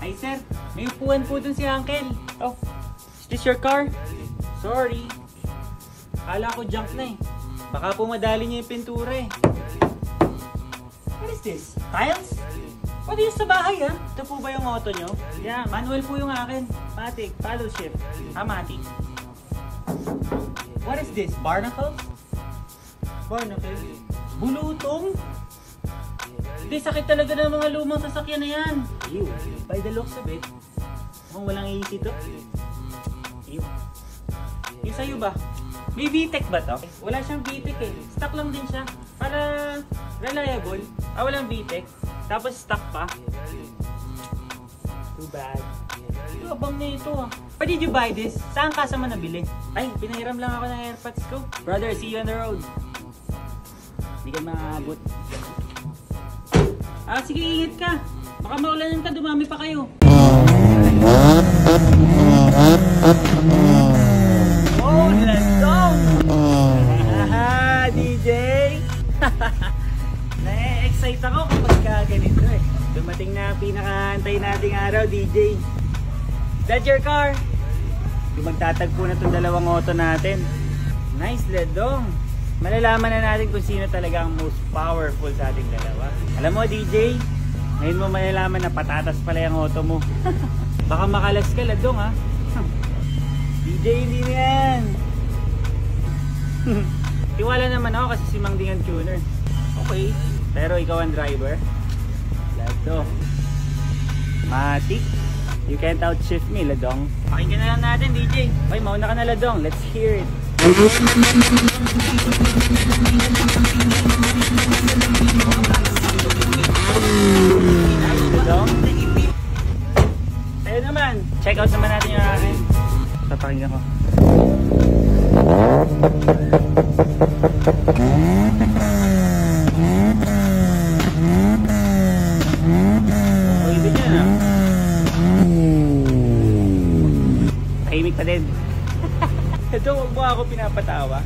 Hi sir, may upuan po dun si Uncle. Oh, is this your car? Sorry. Kala ko junk na eh. Baka po madali niya yung pintura eh. What is this? Tiles? Pwede yun sa bahay ah. Ito po ba yung auto nyo? Yeah, manual po yung akin. Matic, paddle shift. Matic. What is this? Barnacles? Barnacles? Bulutong? Hindi, sakit talaga ng mga lumang sasakyan na yan. Ew, by the looks of it, mukhang walang easy to. Ew. Yung sa'yo ba? May VTEC ba to? Wala siyang VTEC eh. Stock lang din siya. Para reliable. Walang VTEC. Tapos stock pa. Too bad. Ito, abang na ito ah. Where did you buy this? Saan ka sa man nabili? Ay, pinahiram lang ako ng AirPods ko. Brother, see you on the road. Hindi ka maabot. Sige, ingat ka. Baka maulanan ka, dumami pa kayo. Oh, let's go! DJ! Na-excite ako kapag ganito eh. Dumating na pinaka-antay nating araw, DJ. Is that your car? Yung magtatagpo na itong dalawang auto natin. Nice, Ledong. Malalaman na natin kung sino talaga ang most powerful sa ating dalawa. Alam mo, DJ, ngayon mo malalaman na patatas pala yung auto mo. Baka makalas ka, Ledong, ha? DJ, hindi na yan. Tiwala naman ako kasi si Mang Ding ang tuner. Okay, pero ikaw ang driver. Ledong. Matik. You can't outshift me, Ledong. Pakinggan na lang natin, DJ. Okay, mauna ka na, Ledong. Let's hear it. Ayun naman, check out naman natin yung akin. Papakinggan ko. Oh, ibig yan ah. Tahimik pa din. Ito, huwag mo ako pinapatawa.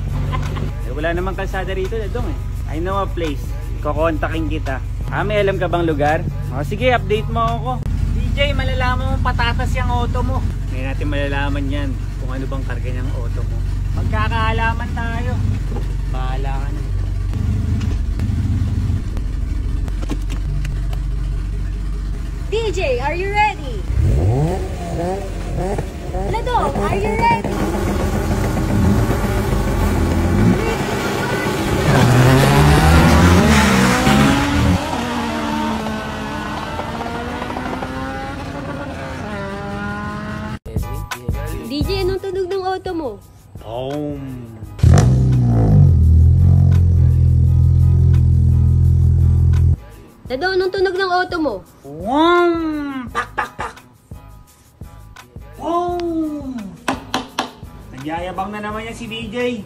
Wala namang kalsada rito, Dong eh. I know a place. Kukontakin kita. May alam ka bang lugar? Sige, update mo ako. DJ, malalaman mong patatas yung auto mo. Ngayon natin malalaman yan kung ano bang karga niyang auto mo. Magkakaalaman tayo. Bahala ka na. DJ, are you ready? Ledong, are you ready? DJ, anong tunog ng auto mo? Ledong, anong tunog ng auto mo? Pak, pak, pak. Nagyayabang na naman yan si DJ.